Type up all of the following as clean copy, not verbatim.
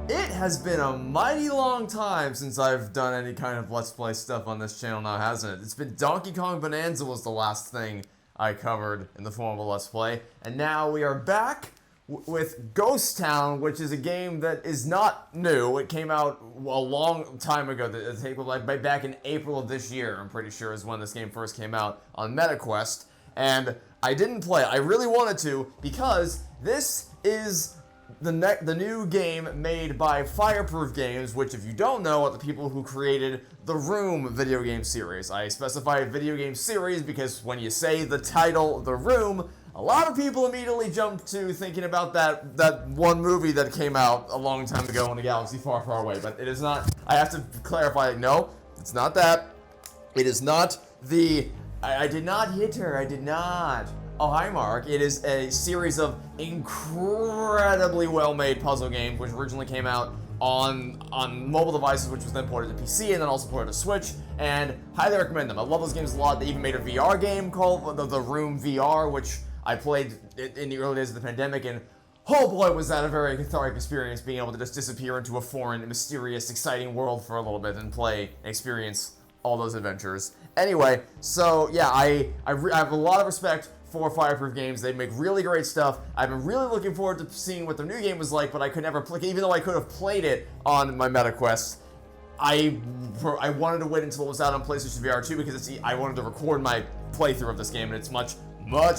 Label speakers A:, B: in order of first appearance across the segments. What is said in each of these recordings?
A: It has been a mighty long time since I've done any kind of Let's Play stuff on this channel now, hasn't it? It's been Donkey Kong Bonanza was the last thing I covered in the form of a Let's Play, and now we are back with Ghost Town, which is a game that is not new. It came out a long time ago, like back in April of this year, I'm pretty sure is when this game first came out on MetaQuest, and I didn't play it. I really wanted to, because this is the new game made by Fireproof Games, which, if you don't know, are the people who created the Room video game series. I specify video game series because when you say the title, The Room, a lot of people immediately jump to thinking about that one movie that came out a long time ago in a galaxy far, far away. But it is not. I have to clarify. No, it's not that. It is not the. I did not hit her. I did not. Oh, hi, Mark. It is a series of incredibly well-made puzzle games, which originally came out on mobile devices, which was then ported to PC, and then also ported to Switch, and highly recommend them. I love those games a lot. They even made a VR game called the Room VR, which I played in the early days of the pandemic, and oh boy, was that a very cathartic experience, being able to just disappear into a foreign, mysterious, exciting world for a little bit and play and experience all those adventures. Anyway, so yeah, I have a lot of respect for Fireproof Games. They make really great stuff. I've been really looking forward to seeing what their new game was like, but I could never play, even though I could have played it on my MetaQuest. I wanted to wait until it was out on PlayStation VR 2 because I wanted to record my playthrough of this game, and it's much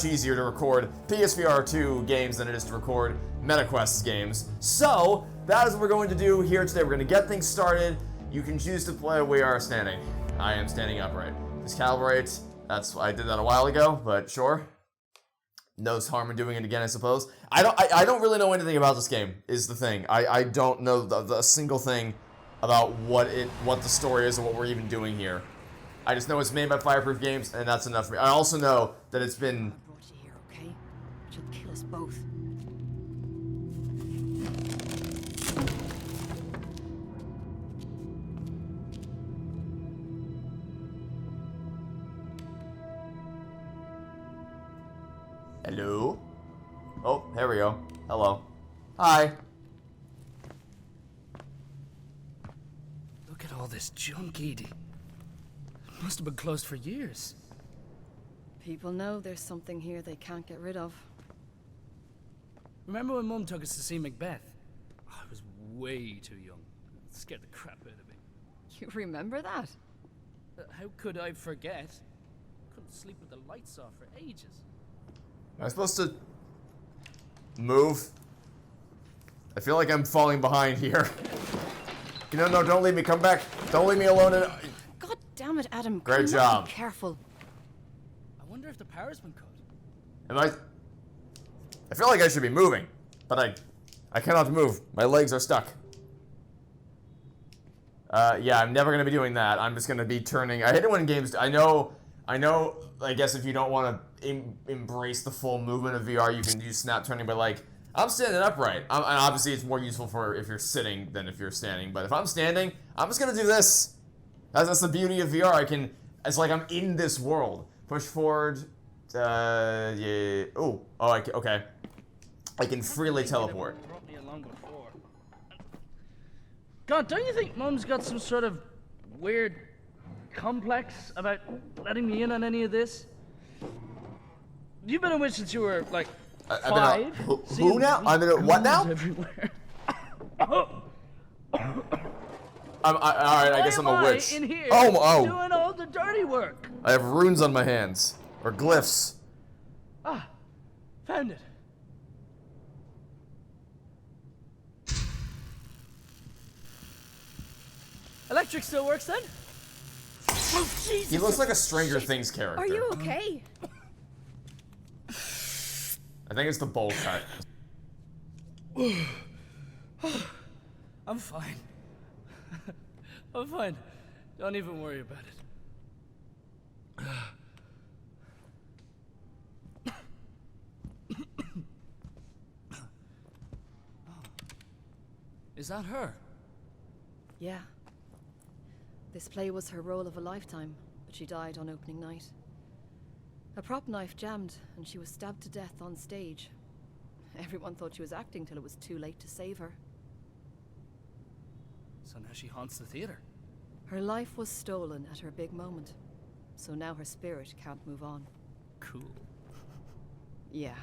A: easier to record PSVR 2 games than it is to record MetaQuest games. So, that is what we're going to do here today. We're going to get things started. You can choose to play. We are standing. I am standing upright. This calibrate. I did that a while ago, but sure. No harm in doing it again, I suppose. I don't really know anything about this game, is the thing. I don't know the single thing about what the story is or what we're even doing here. I just know it's made by Fireproof Games, and that's enough for me. I also know that it's been...
B: I brought you here, okay? She'll kill us both.
A: Hello? Oh, there we go. Hello. Hi.
C: Look at all this junk, Edie. It must have been closed for years.
B: People know there's something here they can't get rid of.
C: Remember when Mum took us to see Macbeth? I was way too young. It scared the crap out of me.
B: You remember that?
C: How could I forget? Couldn't sleep with the lights off for ages.
A: Am I supposed to move? I feel like I'm falling behind here. No, don't leave me. Come back. Don't leave me alone.
B: God damn it, Adam.
A: Great job.
B: Be careful.
C: I wonder if the power's been cut.
A: I feel like I should be moving, but I cannot move. My legs are stuck. Yeah, I'm never gonna be doing that. I'm just gonna be turning. I hate it when games. I know. I guess if you don't want to embrace the full movement of VR, you can use snap turning. But like, I'm standing upright. And obviously, it's more useful for if you're sitting than if you're standing. But if I'm standing, I'm just gonna do this. That's the beauty of VR. It's like I'm in this world. Push forward. Yeah. Okay. I can freely teleport.
C: Brought me along before. God, don't you think Mum's got some sort of weird complex about letting me in on any of this? You've been a witch since you were like 5.
A: Who now? I'm in a what now?
C: Everywhere.
A: All right. I guess I'm a witch.
C: In here
A: Oh.
C: doing all the dirty work.
A: I have runes on my hands or glyphs.
C: Ah, found it. Electric still works then? Oh, Jesus.
A: He looks like a Stranger Things character.
B: Are you okay?
A: I think it's the bowl cut.
C: I'm fine. I'm fine. Don't even worry about it. Is that her?
B: Yeah. This play was her role of a lifetime, but she died on opening night. A prop knife jammed, and she was stabbed to death on stage. Everyone thought she was acting till it was too late to save her.
C: So now she haunts the theater.
B: Her life was stolen at her big moment, so now her spirit can't move on.
C: Cool.
B: Yeah.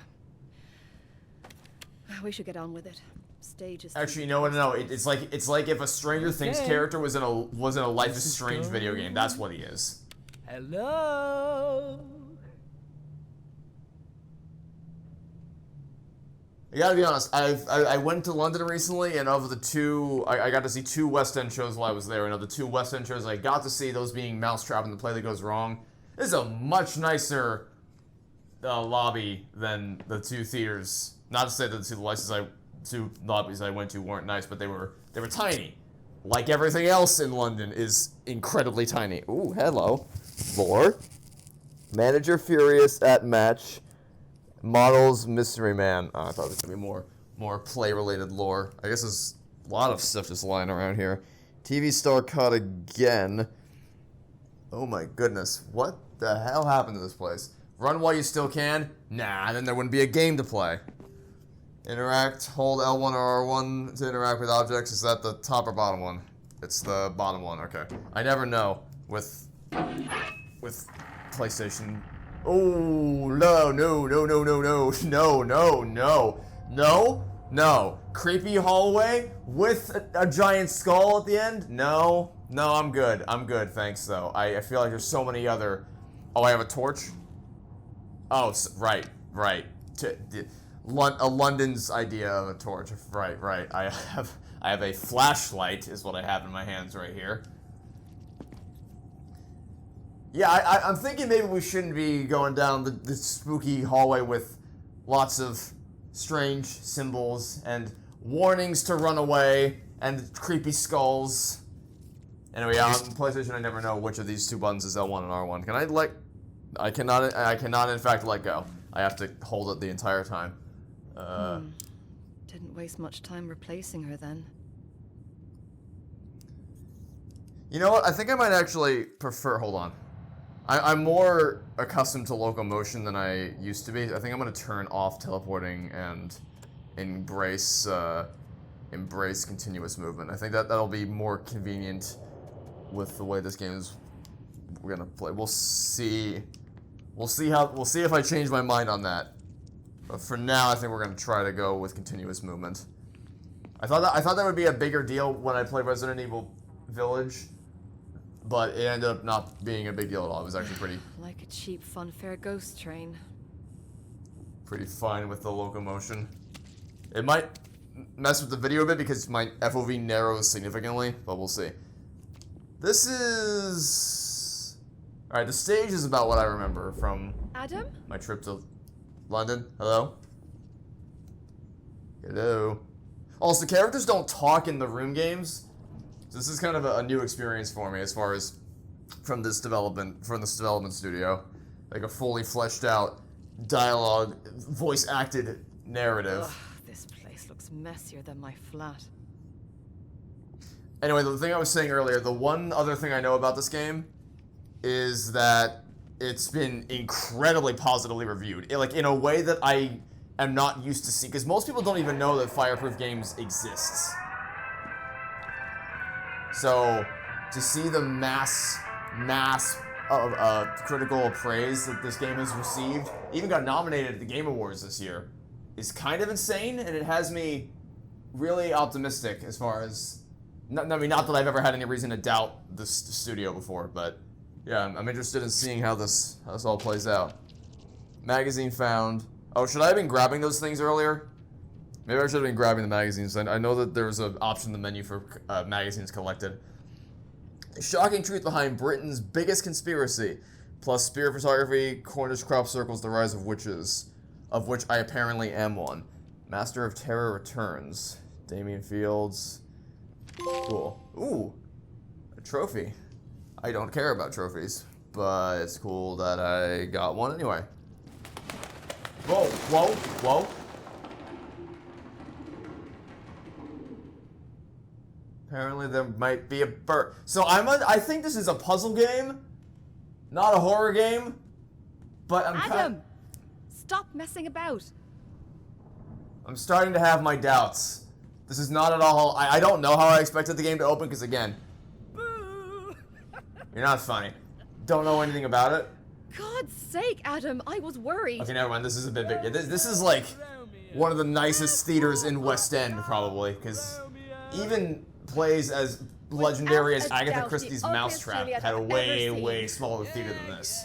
B: We should get on with it. Stage is
A: Actually, no. It's like if a Stranger Things character was in a Life is Strange video game. That's what he is.
C: Hello.
A: I gotta be honest. I went to London recently, and of the two, I got to see 2 West End shows while I was there. And of the 2 West End shows I got to see, those being Mousetrap and The Play That Goes Wrong, this is a much nicer lobby than the 2 theaters. Not to say that the 2 lobbies I went to weren't nice, but they were tiny. Like everything else in London is incredibly tiny. Ooh, hello, lore. Manager Furious at match. Models Mystery Man. Oh, I thought it was gonna be more play-related lore. I guess there's a lot of stuff just lying around here. TV star caught again. Oh my goodness, what the hell happened to this place? Run while you still can? Nah, then there wouldn't be a game to play. Interact, hold L1 or R1 to interact with objects. Is that the top or bottom one? It's the bottom one, okay. I never know with PlayStation. Oh, no. Creepy hallway with a giant skull at the end? No, I'm good, thanks though. I feel like there's so many other... Oh, I have a torch? Oh, right. A London's idea of a torch. Right. I have a flashlight is what I have in my hands right here. Yeah, I'm thinking maybe we shouldn't be going down the spooky hallway with lots of strange symbols and warnings to run away and creepy skulls. Anyway, on PlayStation I never know which of these 2 buttons is L1 and R1. Can I cannot in fact let go. I have to hold it the entire time.
B: Didn't waste much time replacing her then.
A: You know what? I think I might actually prefer... Hold on. I'm more accustomed to locomotion than I used to be. I think I'm going to turn off teleporting and embrace continuous movement. I think that'll be more convenient with the way this game is we're going to play. We'll see if I change my mind on that. But for now, I think we're going to try to go with continuous movement. I thought that would be a bigger deal when I played Resident Evil Village. But it ended up not being a big deal at all. It was actually pretty...
B: Like a cheap funfair ghost train.
A: Pretty fine with the locomotion. It might mess with the video a bit because my FOV narrows significantly, but we'll see. This is... Alright, the stage is about what I remember from...
B: Adam?
A: My trip to London. Hello? Hello? Also, characters don't talk in the room games. This is kind of a new experience for me as far as from this development studio. Like a fully fleshed out dialogue, voice acted narrative.
B: Ugh, this place looks messier than my flat.
A: Anyway, the thing I was saying earlier, the one other thing I know about this game is that it's been incredibly positively reviewed. Like in a way that I am not used to seeing, because most people don't even know that Fireproof Games exists. So, to see the mass of critical praise that this game has received, even got nominated at the Game Awards this year, is kind of insane, and it has me really optimistic as far as... not that I've ever had any reason to doubt the studio before, but yeah, I'm interested in seeing how this all plays out. Magazine found. Oh, should I have been grabbing those things earlier? Maybe I should have been grabbing the magazines. I know that there was an option in the menu for magazines collected. Shocking truth behind Britain's biggest conspiracy, plus spirit photography, Cornish crop circles, the rise of witches, of which I apparently am one. Master of Terror returns. Damien Fields. Cool. Ooh, a trophy. I don't care about trophies, but it's cool that I got one anyway. Whoa. Apparently there might be a bird. So I think this is a puzzle game, not a horror game. But
B: Adam, stop messing about.
A: I'm starting to have my doubts. This is not at all. I don't know how I expected the game to open because again, you're not funny. Don't know anything about it.
B: God's sake, Adam, I was worried.
A: Okay, never mind. This is a bit big. This is like one of the nicest theaters in West End, probably, because even plays as legendary as
B: Without a
A: Agatha
B: doubt,
A: Christie's
B: the
A: Mousetrap
B: ugliest
A: had a
B: Juliet I've ever
A: way
B: seen.
A: smaller theater than this.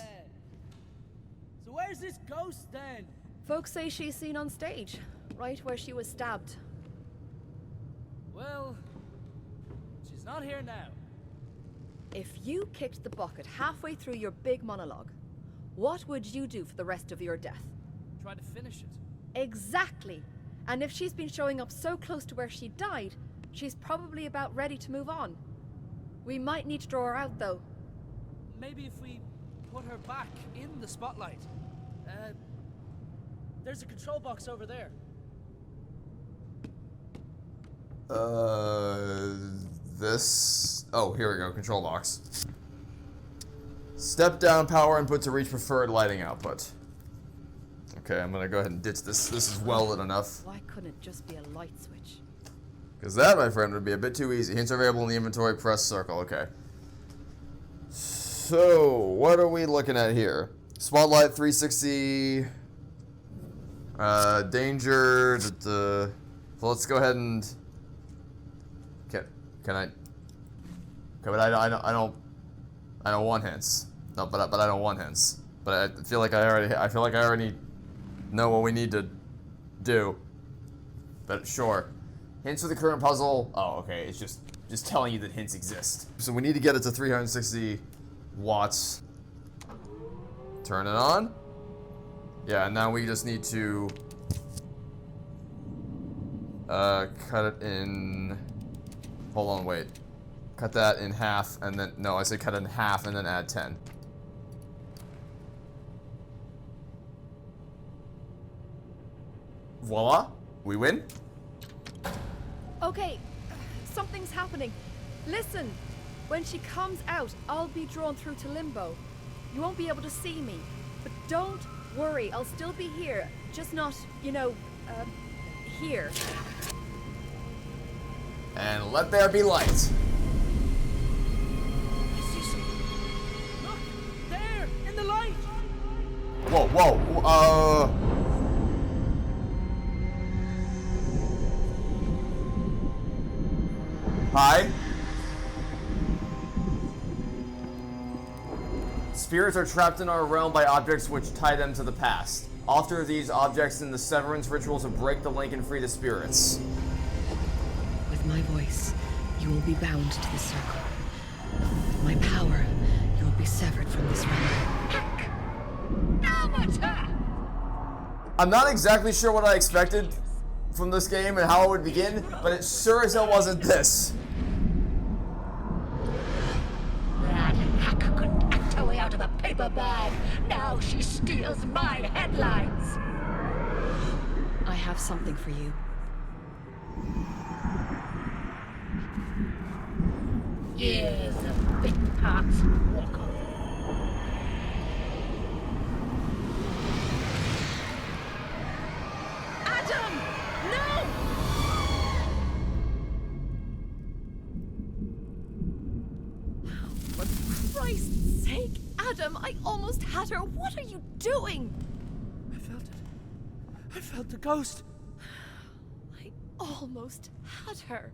C: So where's this ghost then?
B: Folks say she's seen on stage, right where she was stabbed.
C: Well, she's not here now.
B: If you kicked the bucket halfway through your big monologue, what would you do for the rest of your death?
C: Try to finish it.
B: Exactly. And if she's been showing up so close to where she died, she's probably about ready to move on. We might need to draw her out, though.
C: Maybe if we put her back in the spotlight. There's a control box over there.
A: This. Oh, here we go. Control box. Step down power input to reach preferred lighting output. Okay, I'm gonna go ahead and ditch this. This is well lit enough.
B: Why couldn't it just be a light switch?
A: Because that, my friend, would be a bit too easy. Hints are available in the inventory. Press circle. Okay. So, what are we looking at here? Spotlight 360. Danger. So let's go ahead and. Can I? Okay, but I don't want hints. No, but I don't want hints. But I feel like I already know what we need to do. But sure. Hints for the current puzzle. Oh, okay. It's just telling you that hints exist. So we need to get it to 360 watts. Turn it on. Yeah, and now we just need to cut it in. Hold on, wait. Cut that in half, and then no, I say cut it in half, and then add 10. Voila, we win.
B: Okay, something's happening. Listen, when she comes out, I'll be drawn through to limbo. You won't be able to see me, but don't worry, I'll still be here. Just not, here.
A: And let there be light.
C: I see something. Look! There! In the light!
A: Whoa, Hi? Spirits are trapped in our realm by objects which tie them to the past. Alter these objects in the severance ritual to break the link and free the spirits.
B: With my voice, you will be bound to the circle. With my power, you will be severed from this realm. Amateur!
A: I'm not exactly sure what I expected from this game and how it would begin, but it sure as hell wasn't this.
D: That hack couldn't act her way out of the paper bag. Now she steals my headlines.
B: I have something for you.
D: Years of bit parts walk on.
B: Adam! No! For Christ's sake, Adam, I almost had her. What are you doing?
C: I felt it. I felt the ghost.
B: I almost had her.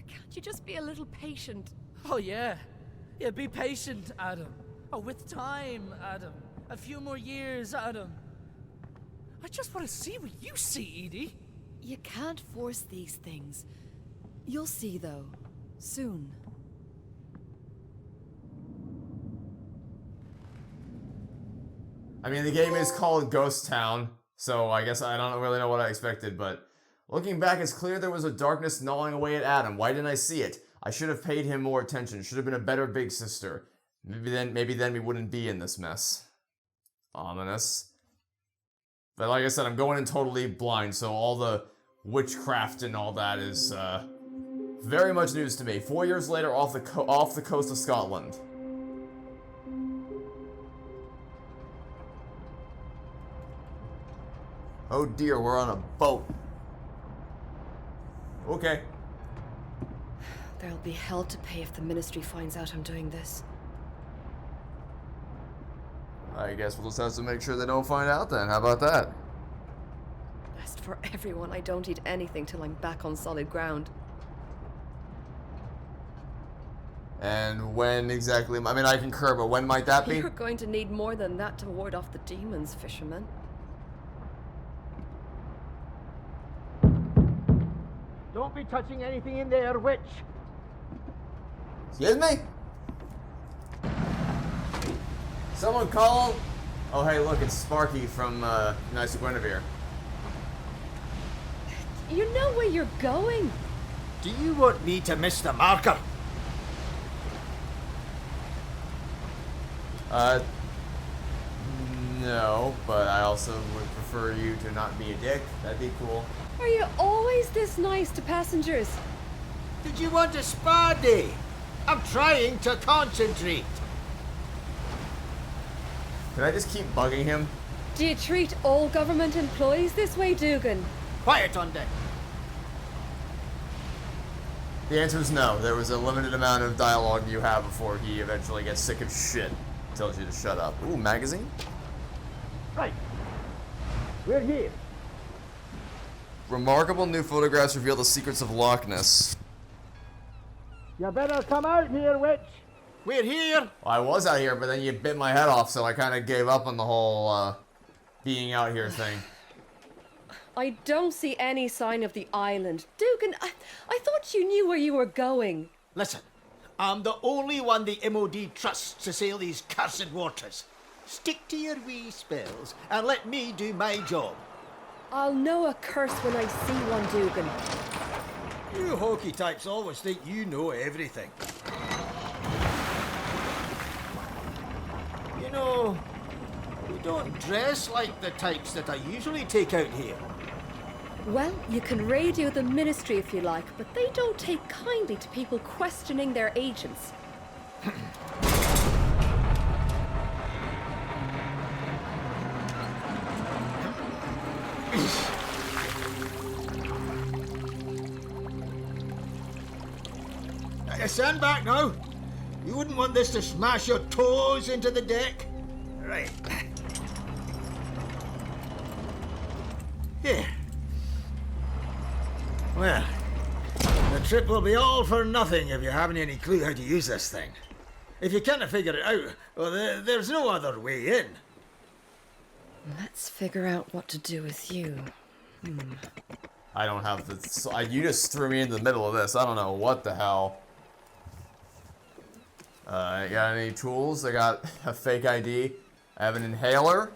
B: Can't you just be a little patient?
C: Oh, yeah. Yeah, be patient, Adam. Oh, with time, Adam. A few more years, Adam. I just want to see what you see, Edie.
B: You can't force these things. You'll see, though. Soon.
A: I mean, the game is called Ghost Town, so I guess I don't really know what I expected, but looking back, it's clear there was a darkness gnawing away at Adam. Why didn't I see it? I should have paid him more attention. Should have been a better big sister. Maybe then we wouldn't be in this mess. Ominous. But like I said, I'm going in totally blind, so all the witchcraft and all that is very much news to me. 4 years later, off the coast of Scotland. Oh dear, we're on a boat. Okay.
B: There'll be hell to pay if the ministry finds out I'm doing this.
A: I guess we'll just have to make sure they don't find out then. How about that?
B: Best for everyone, I don't eat anything till I'm back on solid ground.
A: And when exactly? I mean, I concur, but when might that be?
B: You're going to need more than that to ward off the demons, fisherman.
E: Don't be touching anything in there, witch.
A: Excuse me? Someone call? Oh, hey, look, it's Sparky from Nice Guinevere.
B: You know where you're going?
E: Do you want me to miss the marker?
A: No, but I also would prefer you to not be a dick. That'd be cool.
B: Are you always this nice to passengers?
E: Did you want a spa day? I'm trying to concentrate.
A: Can I just keep bugging him?
B: Do you treat all government employees this way, Dugan?
E: Quiet on deck.
A: The answer is no. There was a limited amount of dialogue you have before he eventually gets sick of shit. Tells you to shut up. Ooh, magazine?
E: Right. We're here.
A: Remarkable new photographs reveal the secrets of Loch Ness.
E: You better come out here, witch. We're here.
A: Well, I was out here, but then you bit my head off, so I kind of gave up on the whole being out here thing.
B: I don't see any sign of the island. Dugan, I thought you knew where you were going.
E: Listen, I'm the only one the MOD trusts to sail these cursed waters. Stick to your wee spells and let me do my job.
B: I'll know a curse when I see one, Dugan.
E: You hokey types always think you know everything. You know, you don't dress like the types that I usually take out here.
B: Well, you can radio the ministry if you like, but they don't take kindly to people questioning their agents.
E: Stand back now. You wouldn't want this to smash your toes into the deck. Right. Here. Well, the trip will be all for nothing if you haven't any clue how to use this thing. If you can't figure it out, well, there's no other way in.
B: Let's figure out what to do with you.
A: I don't have the... you just threw me into the middle of this. I don't know what the hell. I got any tools? I got a fake ID. I have an inhaler.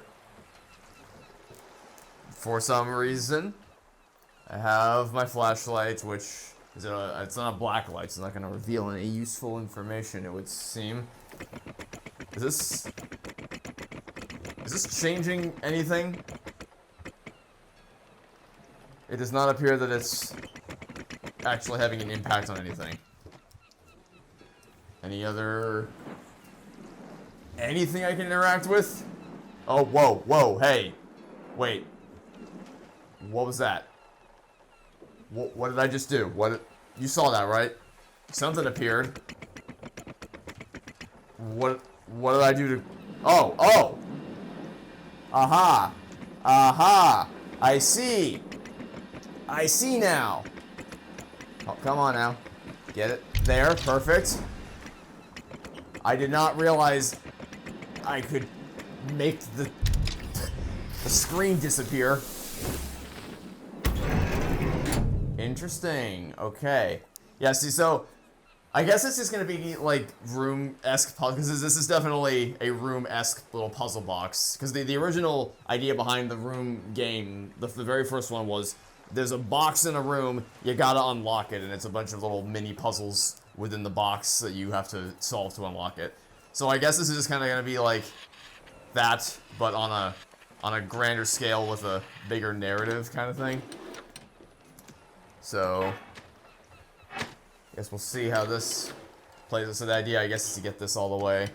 A: For some reason. I have my flashlight, which is it's not a black light. It's not going to reveal any useful information, it would seem. Is this changing anything? It does not appear that it's actually having an impact on anything. Anything I can interact with? Oh, whoa, hey. Wait. What was that? What did I just do? You saw that, right? Something appeared. What did I do to... Oh! Aha! I see now. Oh, come on now. Get it? There, perfect. I did not realize I could make the screen disappear. Interesting. Okay. Yeah, see, so I guess it's just gonna be like room-esque puzzle, because this is definitely a room-esque little puzzle box. Because the original idea behind the room game, the very first one was there's a box in a room, you gotta unlock it, and it's a bunch of little mini puzzles within the box that you have to solve to unlock it. So I guess this is just kind of gonna be like that, but on a grander scale with a bigger narrative kind of thing. So I guess we'll see how this plays. So the idea, I guess, is to get this all the way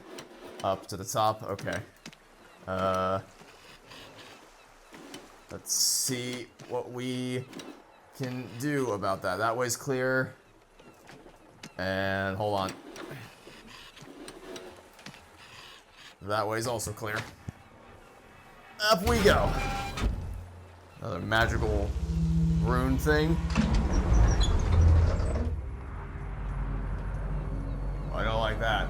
A: up to the top. Okay. Let's see what we can do about that. That way's clear. And hold on. That way's also clear. Up we go. Another magical rune thing. I don't like that.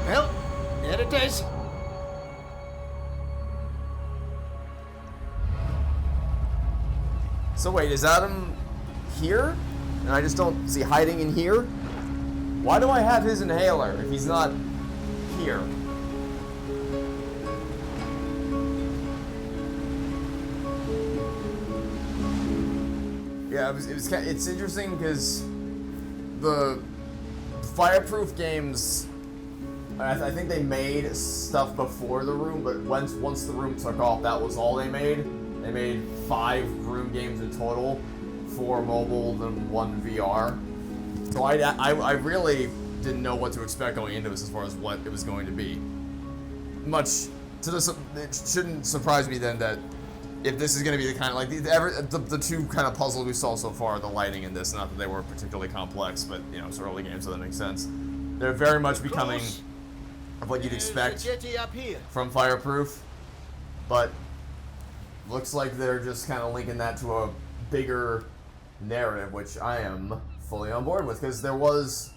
E: Well, there it is.
A: So wait, is Adam here? And I just don't see hiding in here? Why do I have his inhaler if he's not here? Yeah, it's interesting because the Fireproof games, I think they made stuff before the room, but once the room took off, that was all they made. They made 5 room games in total, 4 mobile, then 1 VR. So I really didn't know what to expect going into this as far as what it was going to be. Much to this, it shouldn't surprise me then that if this is going to be the kind of like the 2 kind of puzzles we saw so far, the lighting in this, not that they were particularly complex, but you know, it's early games, so that makes sense. They're very much becoming of what you'd expect from Fireproof, but looks like they're just kind of linking that to a bigger narrative, which I am fully on board with, because there was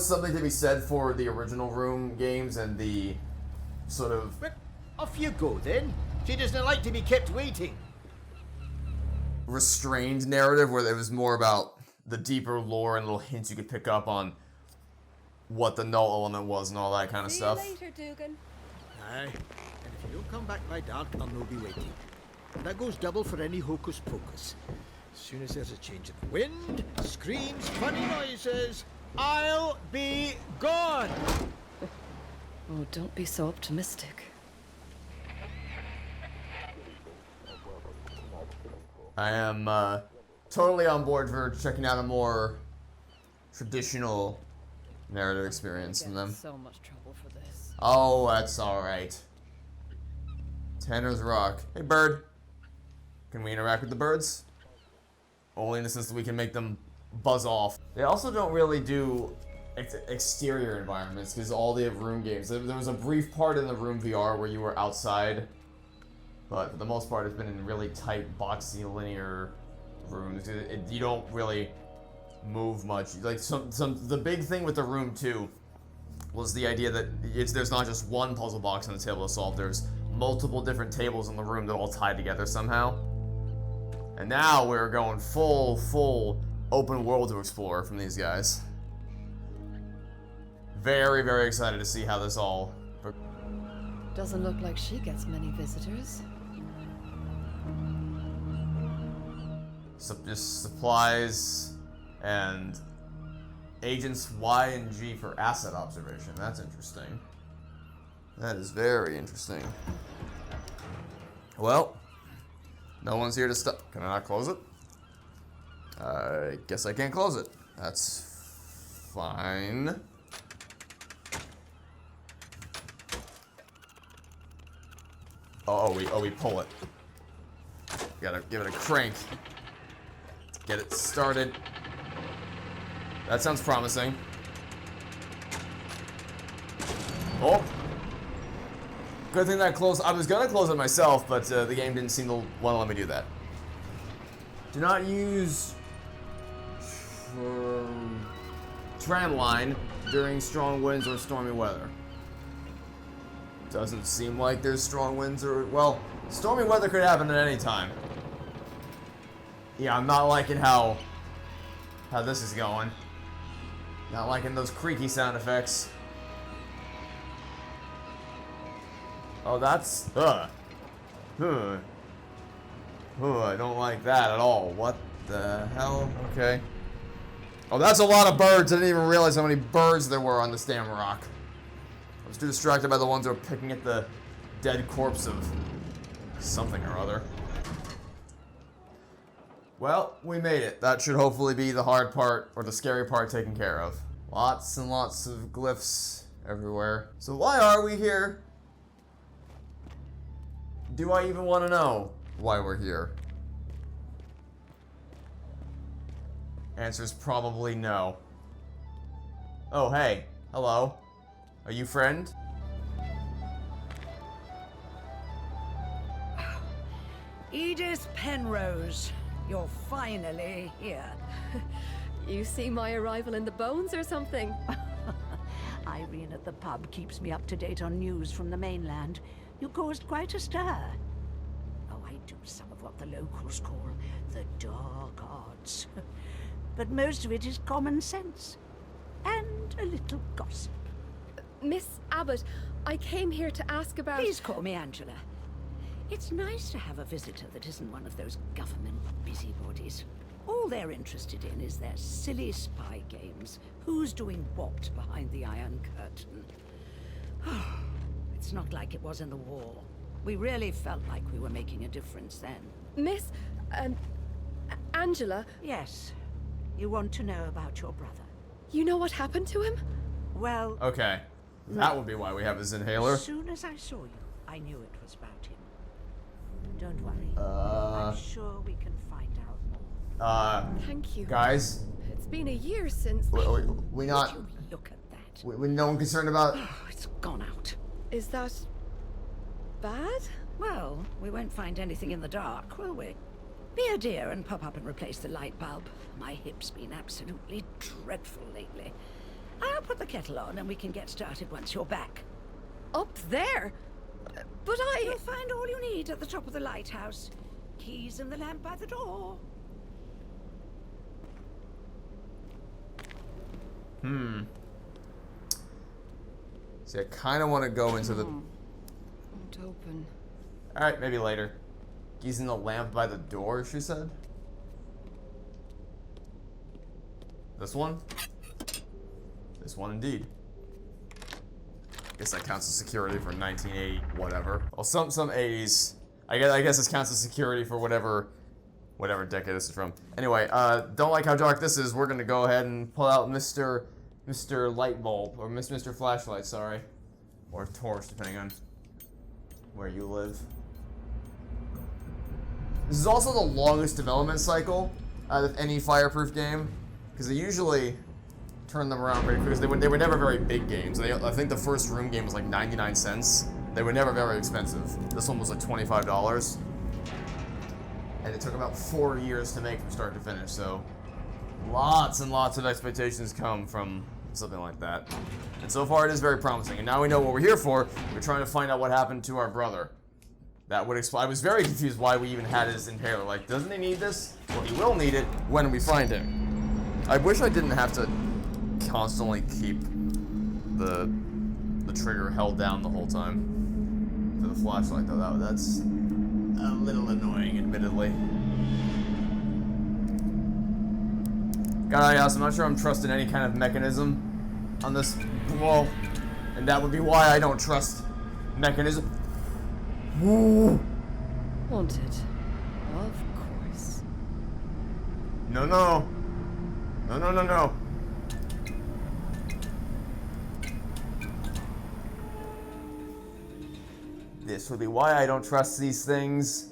A: something to be said for the original room games and the sort of...
E: But off you go then. She doesn't like to be kept waiting.
A: restrained narrative where it was more about the deeper lore and little hints you could pick up on what the null element was and all that kind of stuff.
B: See you later, Dugan.
E: Aye, and if you don't come back by dark, I'll no be waiting. That goes double for any hocus pocus. As soon as there's a change of wind, screams, funny noises, I'll be gone!
B: Oh, don't be so optimistic.
A: I am totally on board for checking out a more traditional narrative experience from them.
B: So much trouble for this.
A: Oh, that's alright. Tanner's Rock. Hey, bird. Can we interact with the birds? Only in the sense that we can make them buzz off. They also don't really do exterior environments, because all the room games, there was a brief part in the room VR where you were outside, but for the most part it's been in really tight, boxy, linear rooms. You don't really move much. Like the big thing with the room 2 was the idea that there's not just one puzzle box on the table to solve, there's multiple different tables in the room that all tie together somehow. And now we're going full open world to explore from these guys. Very, very excited to see how this all...
B: Doesn't look like she gets many visitors.
A: Just supplies and agents Y and G for asset observation. That's interesting. That is very interesting. Well, no one's here to stop. Can I not close it? I guess I can't close it. That's fine. Oh, we pull it. Gotta give it a crank. Get it started. That sounds promising. Oh. Good thing that I closed. I was gonna close it myself, but the game didn't seem to want to let me do that. Do not use tram line during strong winds or stormy weather. Doesn't seem like there's strong winds or, well, stormy weather could happen at any time. Yeah, I'm not liking how this is going. Not liking those creaky sound effects. Oh, that's, I don't like that at all. What the hell? Okay. Oh, that's a lot of birds. I didn't even realize how many birds there were on this damn rock. I was too distracted by the ones that were picking at the dead corpse of something or other. Well, we made it. That should hopefully be the hard part, or the scary part, taken care of. Lots and lots of glyphs everywhere. So why are we here? Do I even want to know why we're here? Answer's probably no. Oh, hey. Hello. Are you friend?
D: Edith Penrose, you're finally here.
B: You see my arrival in the bones or something?
D: Irene at the pub keeps me up to date on news from the mainland. You caused quite a stir. Oh, I do some of what the locals call the dark arts. But most of it is common sense. And a little gossip.
B: Miss Abbott, I came here to ask about...
D: Please call me Angela. It's nice to have a visitor that isn't one of those government busybodies. All they're interested in is their silly spy games. Who's doing what behind the Iron Curtain? It's not like it was in the war. We really felt like we were making a difference then.
B: Miss... Angela,
D: Yes. You want to know about your brother?
B: you know what happened to him?
D: Well,
A: Okay. That would be why we have his inhaler.
D: as soon as I saw you, I knew it was about him. Don't worry. I'm sure we can find out more.
B: Thank you.
A: Guys,
B: It's been a year since...
A: we not...
D: Would you look at that?
A: We no one concerned about...
D: Oh, it's gone out.
B: Is that... bad?
D: Well, we won't find anything in the dark, will we? Be a dear and pop up and replace the light bulb. My hip's been absolutely dreadful lately. I'll put the kettle on and we can get started once you're back.
B: Up there? But
D: You'll find all you need at the top of the lighthouse. Keys and the lamp by the door.
A: See, I kind of want to go into the...
B: Won't open.
A: Alright, maybe later. Using the lamp by the door, she said? This one? This one indeed. Guess that counts as security for 1980, whatever. Well, some 80s. I guess this counts as security for whatever decade this is from. Anyway, don't like how dark this is. We're gonna go ahead and pull out Mr. Light Bulb, or Mr. Flashlight, sorry. Or torch, depending on where you live. This is also the longest development cycle out of any Fireproof game, because they usually turn them around pretty quick. They were never very big games. I think the first Room game was like 99 cents. They were never very expensive. This one was like $25. And it took about 4 years to make from start to finish, so lots and lots of expectations come from something like that. And so far it is very promising. And now we know what we're here for. We're trying to find out what happened to our brother. That would explain. I was very confused why we even had his inhaler. Like, doesn't he need this? Well, he will need it when we find him. I wish I didn't have to constantly keep the trigger held down the whole time for the flashlight, though. That's a little annoying, admittedly. Gotta be honest, I'm not sure I'm trusting any kind of mechanism on this wall, and that would be why I don't trust mechanism. Whoa.
B: Wanted. Of course.
A: No, no. No, no, no, no. This would be why I don't trust these things.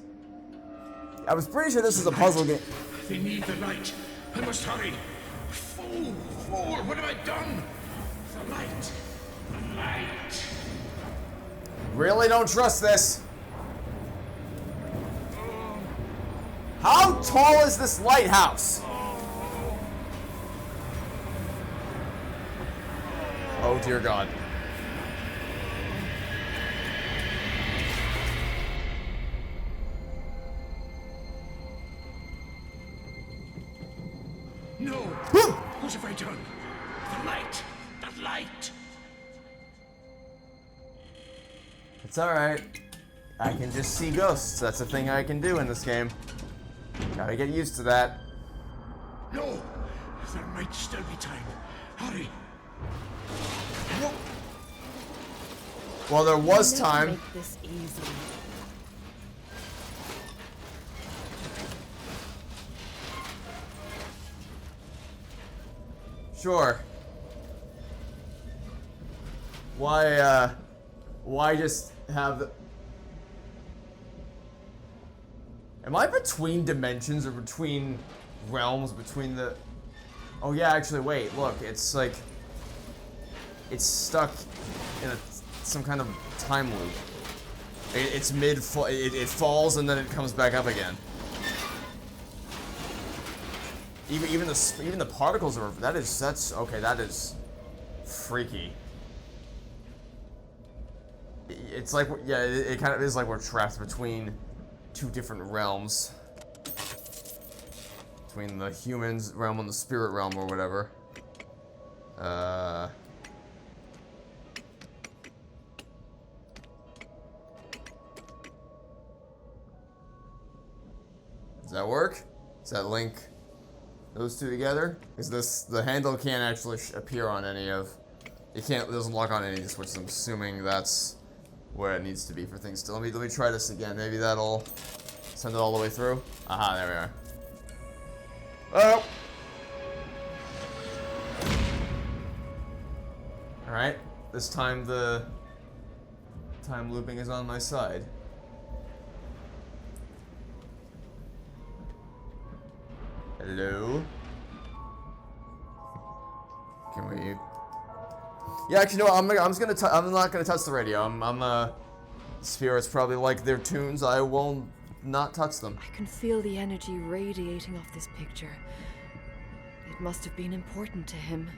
A: I was pretty sure this is a puzzle game.
F: They need the light. I must hurry. Fool! What have I done? The light. The light.
A: Really don't trust this. How tall is this lighthouse? Oh dear God.
F: No! What have I done? The light! The light!
A: It's alright. I can just see ghosts. That's a thing I can do in this game. Gotta get used to that.
F: No! There might still be time. Hurry!
A: Well, there was
B: Never
A: time.
B: make this easy.
A: Sure. Why just have the... Am I between dimensions or between realms, between the... Oh yeah, actually, wait, look, it's like... It's stuck in some kind of time loop. It's it falls and then it comes back up again. Even the particles are... That's... Okay, that is... freaky. It's like... Yeah, it kind of is like we're trapped between two different realms. Between the humans realm and the spirit realm or whatever. Does that work? Does that link those two together? Is the handle can't actually appear on any of... It doesn't lock on any of these switches. I'm assuming that's where it needs to be for things to... Let me try this again. Maybe that'll send it all the way through. Aha, there we are. Oh! Alright. This time the time looping is on my side. Hello? Can we... Yeah, actually, no. I'm not gonna touch the radio. Spirits probably like their tunes. I will not touch them.
B: I can feel the energy radiating off this picture. It must have been important to him.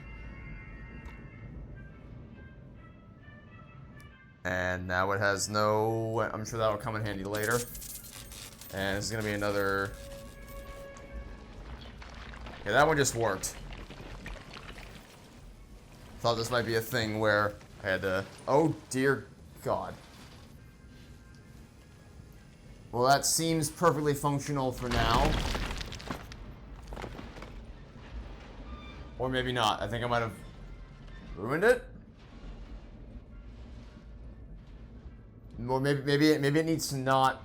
A: And now it has no... I'm sure that'll come in handy later. And this is gonna be another... Yeah, that one just worked. Thought this might be a thing where I had to... Oh, dear God. Well, that seems perfectly functional for now. Or maybe not. I think I might have ruined it. Or maybe it needs to not...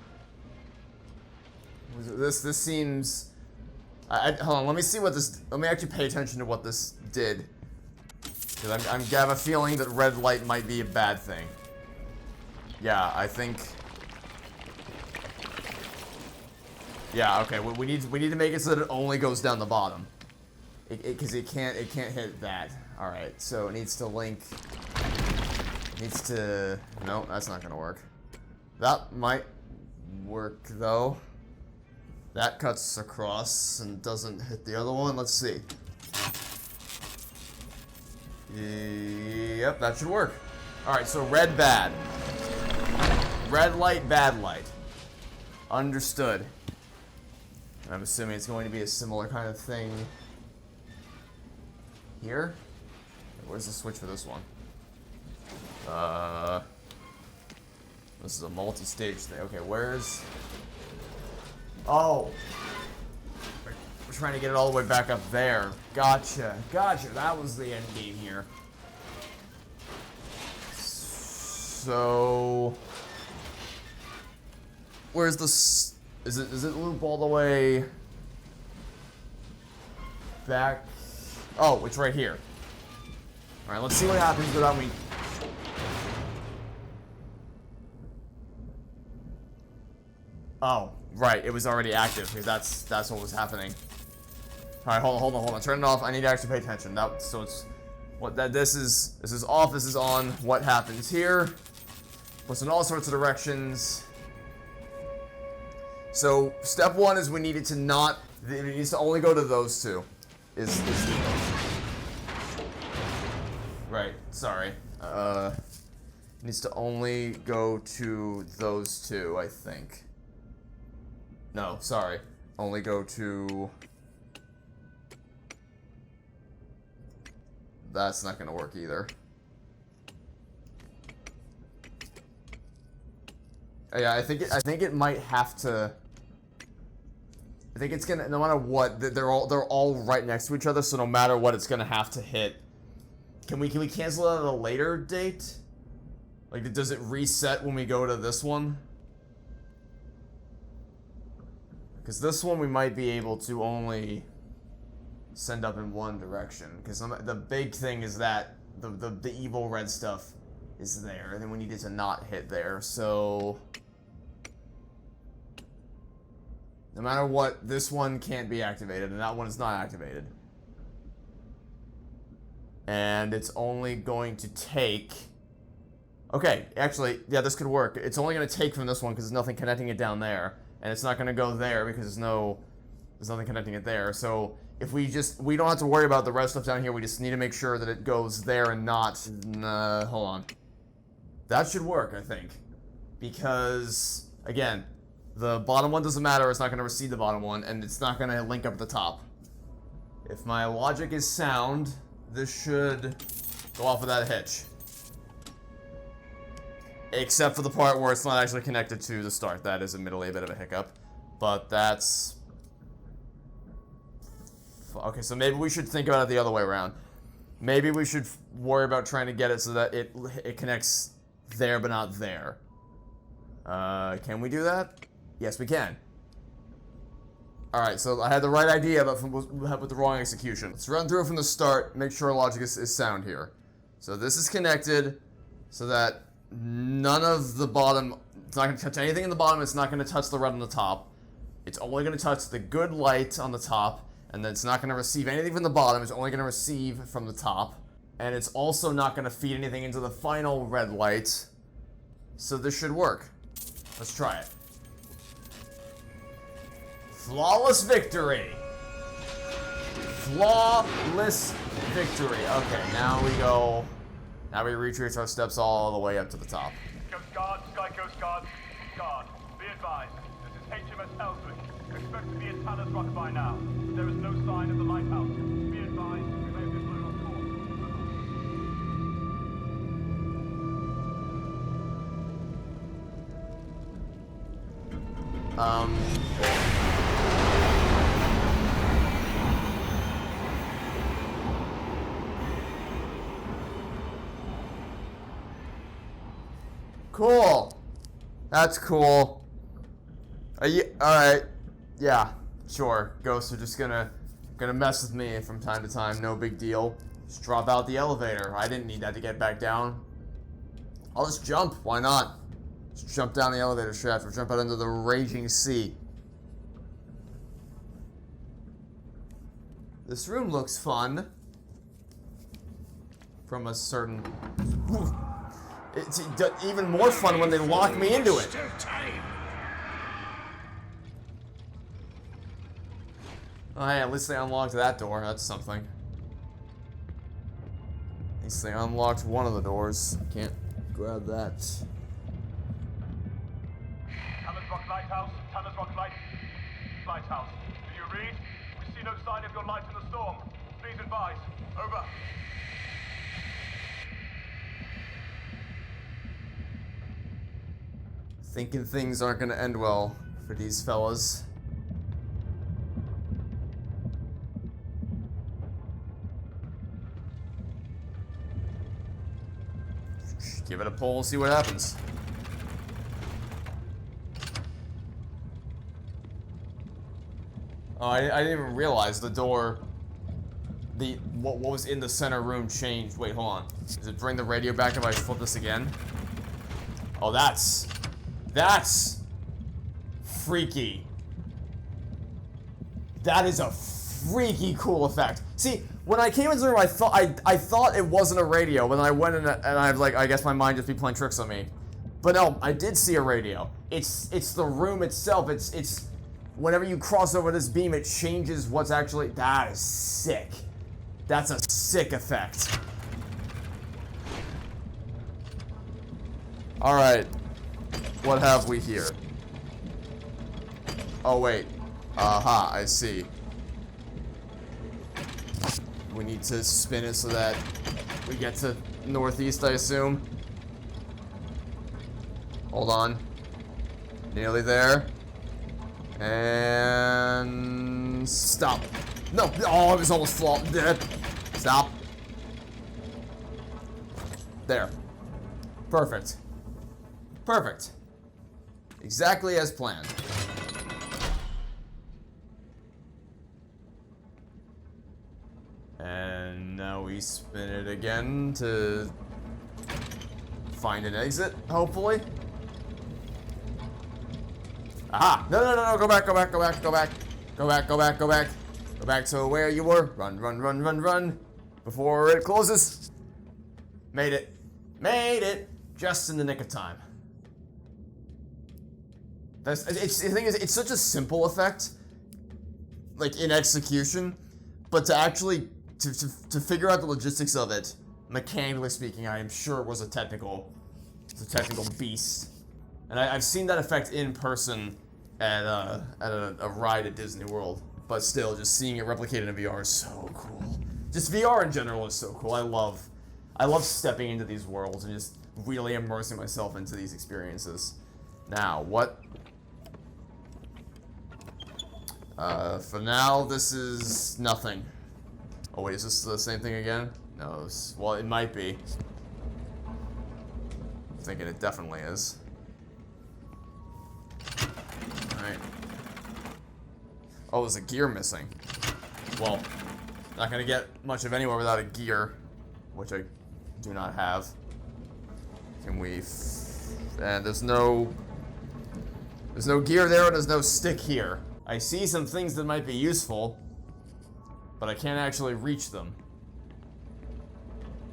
A: This seems... hold on, let me see what this... Let me actually pay attention to what this did. Because I have a feeling that red light might be a bad thing. Yeah, I think... Yeah, okay, we need to make it so that it only goes down the bottom. Because it can't hit that. Alright, so it needs to link... Needs to... No, that's not gonna work. That might work, though. That cuts across and doesn't hit the other one. Let's see. Yep, that should work. Alright, so red, bad. Red light, bad light. Understood. And I'm assuming it's going to be a similar kind of thing here. Where's the switch for this one? This is a multi-stage thing. Okay, where's... Oh! We're trying to get it all the way back up there. Gotcha. Gotcha. That was the end game here. So... Where's the... Is it loop all the way... back? Oh, it's right here. Alright, let's see what happens without me... Oh, right, it was already active, because that's what was happening. Alright, hold on. Turn it off. I need to actually pay attention. So it's... This is off, this is on. What happens here? Puts in all sorts of directions. So, step one is we need it to not... It needs to only go to those two. Right, sorry. It needs to only go to those two, I think. No, sorry. Only go to... That's not gonna work either. Yeah, I think it might have to... I think it's gonna, no matter what, they're all right next to each other, so no matter what, it's gonna have to hit. Can we cancel it at a later date? Like, does it reset when we go to this one? Because this one we might be able to only... send up in one direction. Because the big thing is that the evil red stuff is there, and then we need it to not hit there. So no matter what, this one can't be activated, and that one is not activated. And it's only going to take... Okay, actually, yeah, this could work. It's only going to take from this one because there's nothing connecting it down there. And it's not going to go there because there's nothing connecting it there. So if we don't have to worry about the red stuff down here. We just need to make sure that it goes there and not... hold on. That should work, I think. Because, again, the bottom one doesn't matter. It's not going to receive the bottom one. And it's not going to link up at the top. If my logic is sound, this should go off without a hitch. Except for the part where it's not actually connected to the start. That is admittedly a bit of a hiccup. But that's... Okay, so maybe we should think about it the other way around. Maybe we should worry about trying to get it so that it connects there but not there. Can we do that? Yes, we can. Alright, so I had the right idea, but with the wrong execution. Let's run through it from the start, make sure our logic is sound here. So this is connected so that none of the bottom... It's not going to touch anything in the bottom, it's not going to touch the red on the top. It's only going to touch the good light on the top, and then it's not going to receive anything from the bottom, it's only going to receive from the top. And it's also not going to feed anything into the final red light. So this should work. Let's try it. Flawless victory! Flawless victory. Okay, now we go... Now we retrace our steps all the way up to the top.
G: Coast Guard, Sky Coast Guard, Guard, be advised. This is HMS Ellswick. Expect to be at Tanner's Rock by now. There is no sign of the Lighthouse. Be advised, we may have been blown off
A: Cool. That's cool. Are you alright? Yeah, sure. Ghosts are just gonna mess with me from time to time. No big deal. Just drop out the elevator. I didn't need that to get back down. I'll just jump. Why not? Just jump down the elevator shaft or jump out into the raging sea. This room looks fun. From a certain... It's even more fun when they lock me into it.
F: Still time.
A: Oh, hey, at least they unlocked that door. That's something. At least they unlocked one of the doors. Can't grab that.
G: Tanner's Rock Lighthouse, Tanner's Rock Lighthouse. Do you read? We see no sign of your light in the storm. Please advise. Over.
A: Thinking things aren't gonna end well for these fellas. Give it a pull and see what happens. Oh, I didn't even realize the door, what was in the center room changed. Wait, hold on. Does it bring the radio back if I flip this again? Oh, that's freaky. That is a freaky cool effect. See, when I came into the room, I thought it wasn't a radio, but then I went in and I was like, I guess my mind just be playing tricks on me. But no, I did see a radio. It's the room itself. It's whenever you cross over this beam, it changes what's actually. That is sick. That's a sick effect. All right. What have we here? Oh, wait. Aha, I see. We need to spin it so that we get to northeast, I assume. Hold on. Nearly there. And... stop. No! Oh, I was almost flopped. Stop. There. Perfect. Perfect. Exactly as planned. we spin it again to find an exit, hopefully. Aha! No, no, no, no, go back, go back, go back, go back. Go back, go back, go back. Go back to where you were. Run, run, run, run, run. Before it closes. Made it. Made it. Just in the nick of time. The thing is, it's such a simple effect, like in execution, but to actually to figure out the logistics of it, mechanically speaking, I am sure it was a technical beast. And I've seen that effect in person at a ride at Disney World, but still, just seeing it replicated in VR is so cool. Just VR in general is so cool. I love stepping into these worlds and just really immersing myself into these experiences. Now, what? For now, this is nothing. Oh wait, is this the same thing again? No, well, it might be. I'm thinking it definitely is. Alright. Oh, there's a gear missing. Well, not gonna get much of anywhere without a gear, which I do not have. Can we... and there's no gear there, and there's no stick here. I see some things that might be useful, but I can't actually reach them.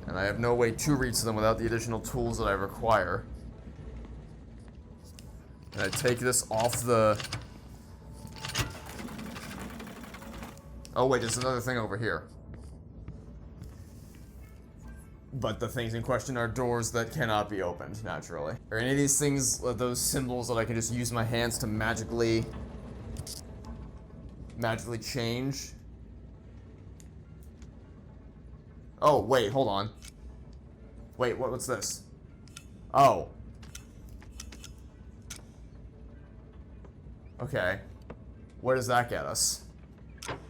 A: And I have no way to reach them without the additional tools that I require. And I take this off the... oh wait, there's another thing over here. But the things in question are doors that cannot be opened, naturally. Are any of these things, those symbols that I can just use my hands to magically change? Oh, wait, hold on. Wait, what's this? Oh. Okay. Where does that get us?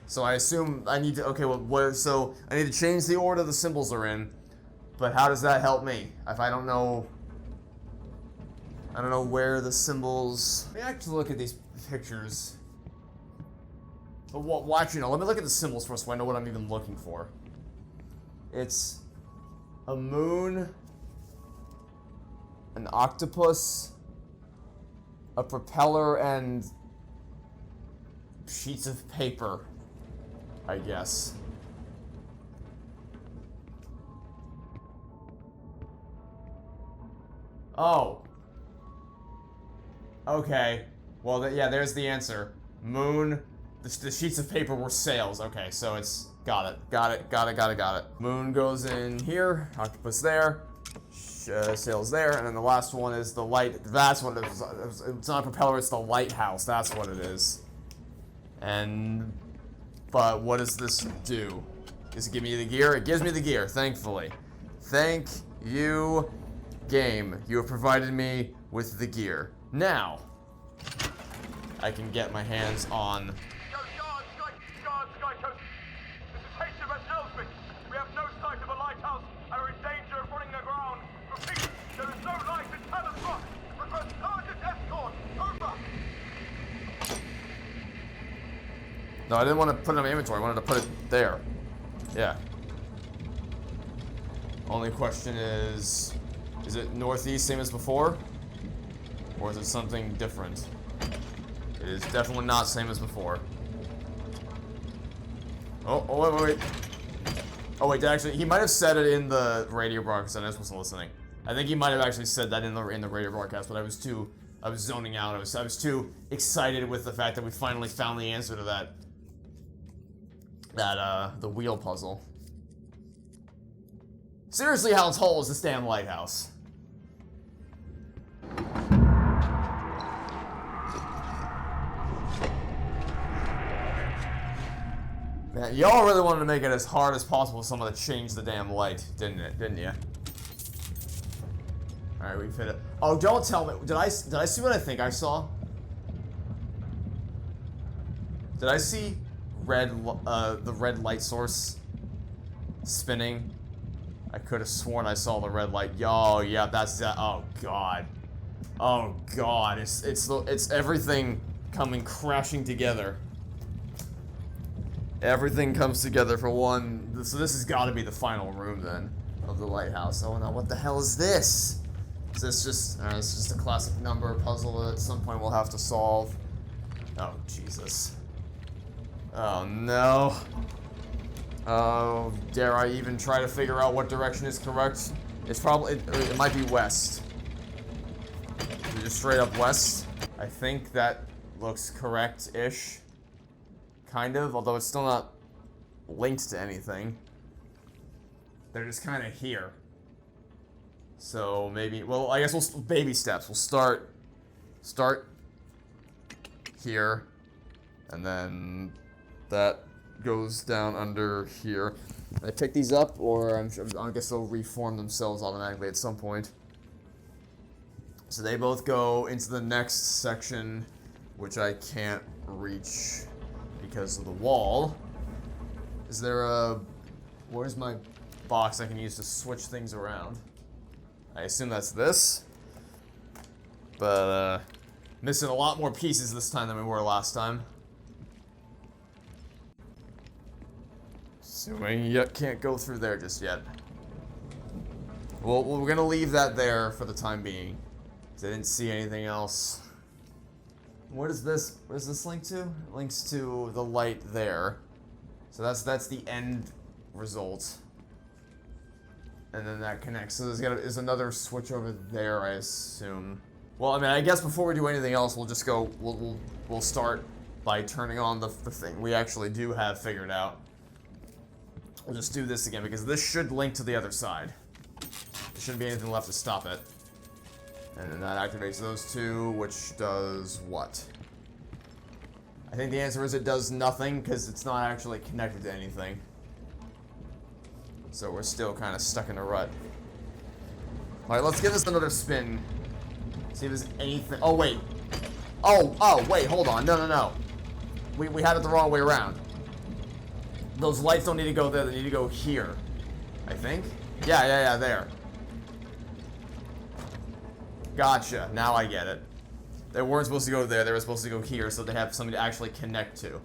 A: So I assume I need to, okay, well, so I need to change the order the symbols are in, but how does that help me? If I don't know where the symbols... Let me actually look at these pictures. But well, actually, no, let me look at the symbols first so I know what I'm even looking for. It's a moon, an octopus, a propeller, and sheets of paper, I guess. Oh. Okay. Well, yeah, there's the answer. Moon. The sheets of paper were sails. Okay, so it's... got it. Moon goes in here. Octopus there. Sails there. And then the last one is the light. That's what it is. It's not a propeller, it's the lighthouse. That's what it is. And... but what does this do? Does it give me the gear? It gives me the gear, thankfully. Thank you, game. You have provided me with the gear. Now, I can get my hands on...
G: We have no sight of a lighthouse and are in danger of running aground. Repeat, there is no light in Talon's Rock. Request urgent escort. Over.
A: No, I didn't want to put it in my inventory. I wanted to put it there. Yeah. Only question is it northeast, same as before? Or is it something different? It is definitely not same as before. Oh, wait. Oh wait, actually, he might have said it in the radio broadcast. I just wasn't listening. I think he might have actually said that in the radio broadcast, but I was zoning out. I was too excited with the fact that we finally found the answer to the wheel puzzle. Seriously, how tall is this damn lighthouse? Man, y'all really wanted to make it as hard as possible for someone to change the damn light, didn't you? Alright, we've hit it. Oh, don't tell me. Did I see what I think I saw? Did I see the red light source spinning? I could have sworn I saw the red light. Yo, yeah, that's that. Oh god. Oh god. It's everything coming crashing together. Everything comes together for one. So this has got to be the final room then of the lighthouse. Oh no, what the hell is this? Is this just? It's just a classic number puzzle that at some point we'll have to solve. Oh Jesus. Oh no. Oh, dare I even try to figure out what direction is correct? It's probably it might be west. Is it just straight up west? I think that looks correct-ish. Kind of, although it's still not linked to anything. They're just kind of here. So maybe, well, I guess we'll baby steps. We'll start here, and then that goes down under here. I pick these up, or I guess they'll reform themselves automatically at some point. So they both go into the next section, which I can't reach because of the wall. Is there a... Where's my box I can use to switch things around? I assume that's this. But, missing a lot more pieces this time than we were last time. Assuming you can't go through there just yet. Well, we're gonna leave that there for the time being. Because I didn't see anything else. What is this? What does this link to? It links to the light there. So that's the end result. And then that connects. So there's another switch over there, I assume. Well, I mean, I guess before we do anything else, we'll just go. We'll start by turning on the thing we actually do have figured out. We'll just do this again because this should link to the other side. There shouldn't be anything left to stop it. And then that activates those two, which does what? I think the answer is it does nothing because it's not actually connected to anything. So we're still kind of stuck in a rut. Alright, let's give this another spin. See if there's anything. Oh, wait. Oh, wait, hold on. No. We had it the wrong way around. Those lights don't need to go there, they need to go here. I think? Yeah, there. Gotcha, now I get it. They weren't supposed to go there, they were supposed to go here, so they have something to actually connect to.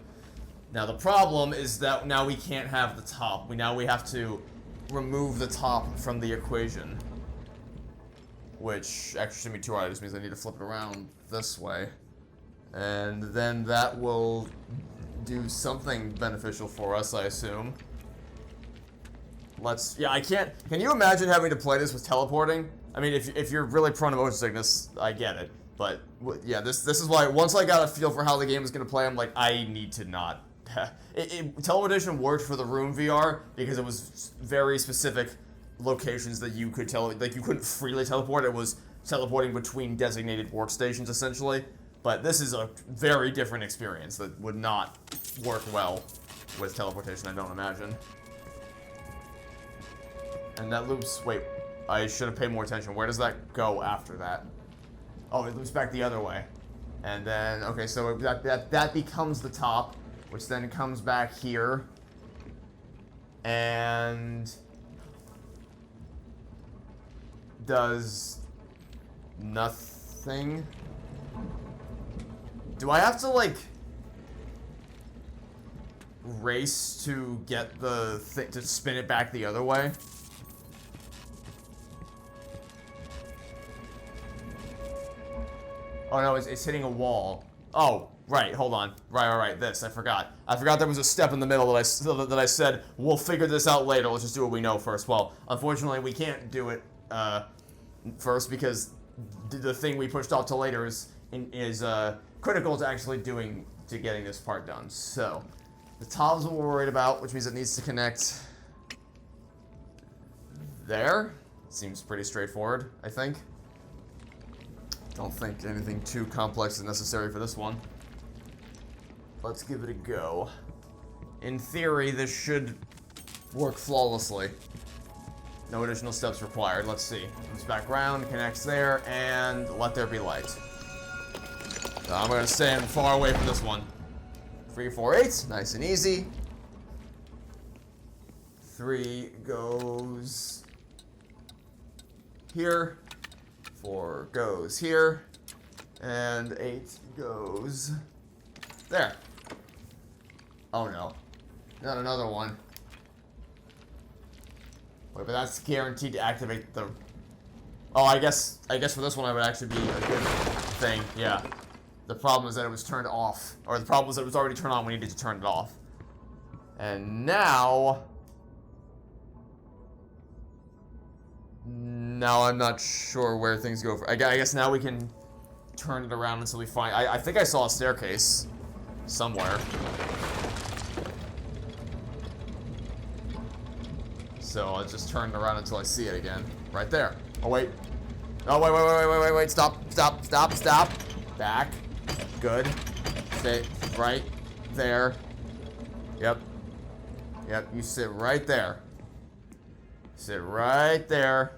A: Now the problem is that now we can't have the top. We have to remove the top from the equation. Which actually shouldn't be too hard, it just means I need to flip it around this way. And then that will do something beneficial for us, I assume. I can't, can you imagine having to play this with teleporting? I mean, if you're really prone to motion sickness, I get it. But, yeah, this is why, once I got a feel for how the game is going to play, I'm like, I need to not. Teleportation worked for the Room VR, because it was very specific locations that you could like, you couldn't freely teleport, it was teleporting between designated workstations, essentially. But this is a very different experience that would not work well with teleportation, I don't imagine. And that loops, wait, I should have paid more attention. Where does that go after that? Oh, it loops back the other way. And then, okay, so that becomes the top, which then comes back here. And does nothing. Do I have to, like, race to get the thing to spin it back the other way? Oh no, it's hitting a wall. Oh, right, hold on. Right, this, I forgot. I forgot there was a step in the middle that I said, we'll figure this out later, let's just do what we know first. Well, unfortunately, we can't do it, first because the thing we pushed off to later is critical to getting this part done. So, the top is what we're worried about, which means it needs to connect there. Seems pretty straightforward, I think. Don't think anything too complex is necessary for this one. Let's give it a go. In theory, this should work flawlessly. No additional steps required. Let's see. Comes back around, connects there, and let there be light. So I'm gonna stand far away from this one. 3, 4, 8, nice and easy. 3 goes here. 4 goes here, and 8 goes there. Oh no. Not another one. Wait, but that's guaranteed to activate the... Oh, I guess for this one, I would actually be a good thing. Yeah. The problem is that it was turned off. Or the problem was that it was already turned on. We needed to turn it off. And now... Now I'm not sure where things go. I guess now we can turn it around until we find... I think I saw a staircase somewhere. So I'll just turn it around until I see it again. Right there. Oh, wait. Oh, wait. Stop. Back. Good. Stay right there. Yep. You sit right there. Sit right there.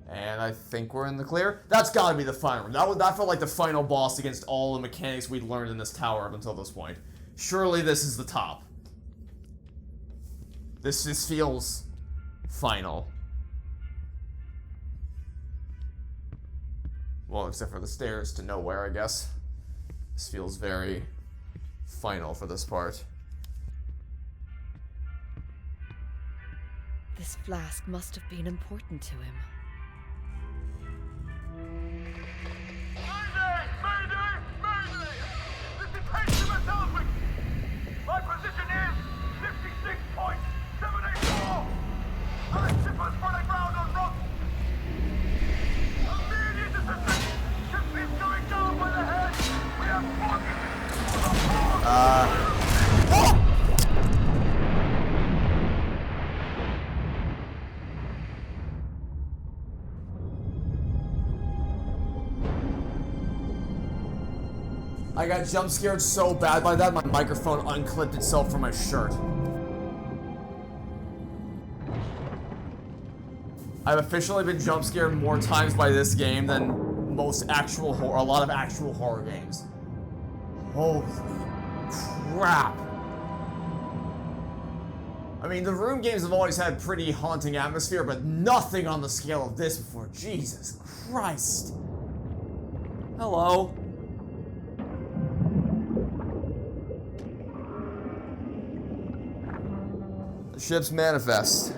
A: And I think we're in the clear. That's gotta be the final room. That felt like the final boss against all the mechanics we'd learned in this tower up until this point. Surely this is the top. This just feels final. Well, except for the stairs to nowhere, I guess. This feels very final for this part.
B: This flask must have been important to him.
G: Mayday! This is HMS Elfin! My position is 56.784! Our ship is running ground on rocks! Immediate assistance! Ship is going down by the head! We have
A: I got jump scared so bad by that, my microphone unclipped itself from my shirt. I've officially been jump scared more times by this game than a lot of actual horror games. Holy crap. I mean, the Room games have always had pretty haunting atmosphere, but nothing on the scale of this before. Jesus Christ. Hello. The ship's manifest.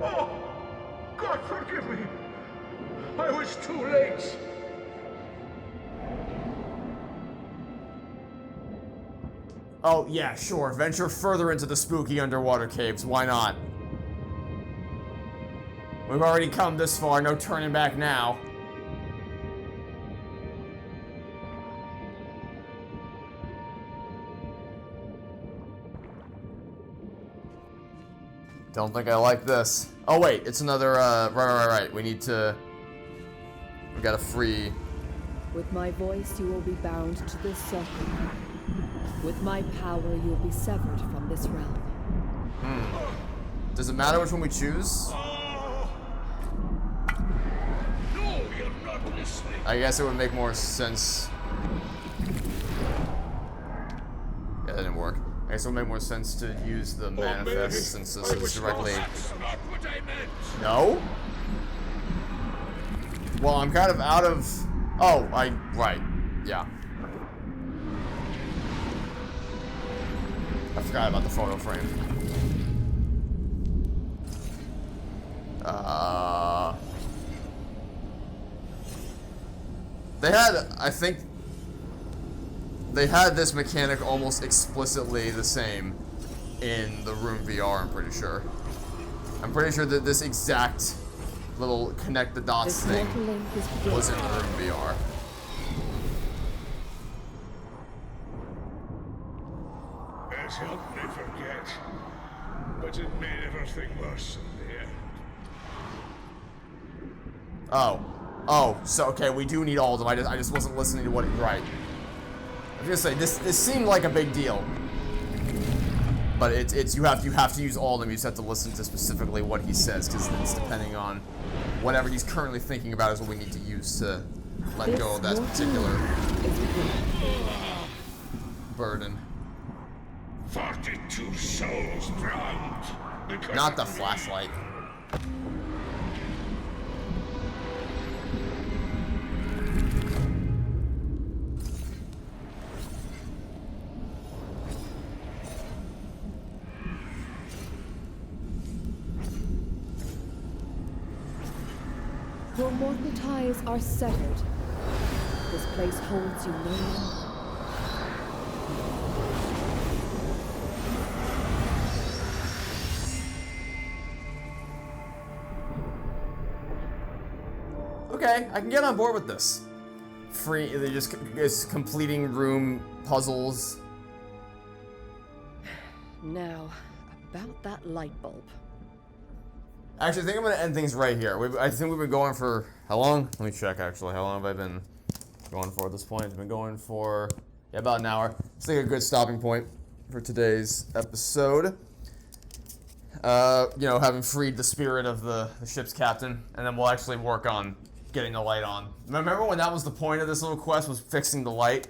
F: Oh! God forgive me! I was too late!
A: Oh, yeah, sure. Venture further into the spooky underwater caves. Why not? We've already come this far. No turning back now. Don't think I like this. Oh, wait. It's another, right. We got a free...
B: With my voice, you will be bound to this circle. With my power, you will be severed from this realm.
A: Does it matter which one we choose?
F: Oh. No, you're not listening.
A: I guess it would make more sense. Yeah, that didn't work. I guess it would make more sense to use the manifest since this is directly...
F: That's not what I meant.
A: No? Well, I'm kind of out of... Oh, right. Yeah. I forgot about the photo frame. I think they had this mechanic almost explicitly the same in the Room VR, I'm pretty sure. I'm pretty sure that this exact little connect the dots thing was in the Room VR.
F: It helped me forget, but it made everything worse in the end.
A: Oh, so okay, we do need all of them. I just wasn't listening to what it right. I was gonna say this seemed like a big deal, but it's you have to use all of them. You just have to listen to specifically what he says because it's depending on whatever he's currently thinking about is what we need to use to let go of that particular burden.
F: 42 souls drowned. Because
A: Not the
F: of me.
A: flashlight.
B: Your mortal ties are severed. This place holds you no longer.
A: Okay, I can get on board with this. They just completing room puzzles.
B: Now, about that light bulb.
A: Actually, I think I'm gonna end things right here. I think we've been going for how long? Let me check. Actually, how long have I been going for at this point? I've been going for about an hour. It's like a good stopping point for today's episode. You know, having freed the spirit of the ship's captain, and then we'll actually work on getting the light on. Remember when that was the point of this little quest, was fixing the light?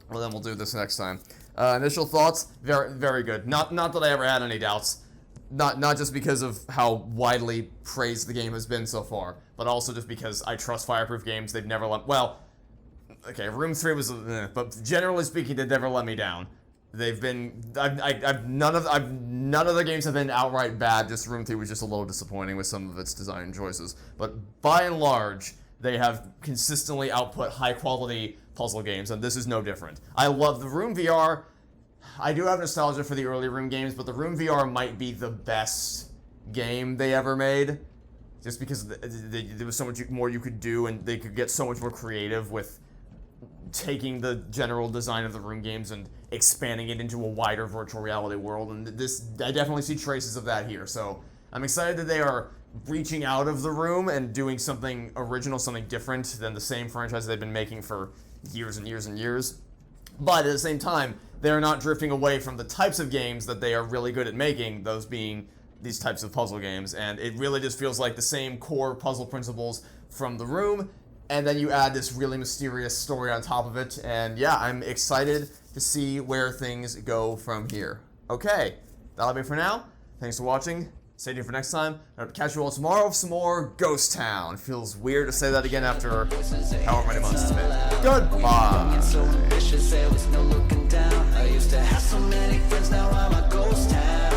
A: Well, then we'll do this next time. Initial thoughts, very, very good. Not that I ever had any doubts. Not just because of how widely praised the game has been so far, but also just because I trust Fireproof Games. They've never let, well, okay, Room 3 was, but generally speaking, they've never let me down. They've been, none of the games have been outright bad. Just Room 3 was just a little disappointing with some of its design choices. But by and large, they have consistently output high quality puzzle games, and this is no different. I love the Room VR. I do have nostalgia for the early Room games, but the Room VR might be the best game they ever made, just because there was so much more you could do, and they could get so much more creative with taking the general design of the Room games and expanding it into a wider virtual reality world. And this, I definitely see traces of that here. So I'm excited that they are reaching out of the Room and doing something original, something different than the same franchise they've been making for years and years and years. But at the same time, they're not drifting away from the types of games that they are really good at making, those being these types of puzzle games. And it really just feels like the same core puzzle principles from the Room, and then you add this really mysterious story on top of it. And yeah, I'm excited to see where things go from here. Okay, that'll be it for now. Thanks for watching. Stay tuned for next time. I'll catch you all tomorrow with some more Ghost Town. Feels weird to say that again after however many months it's been. Goodbye.
H: So ambitious, there was no looking down. I used to have so many friends, now I'm a ghost town.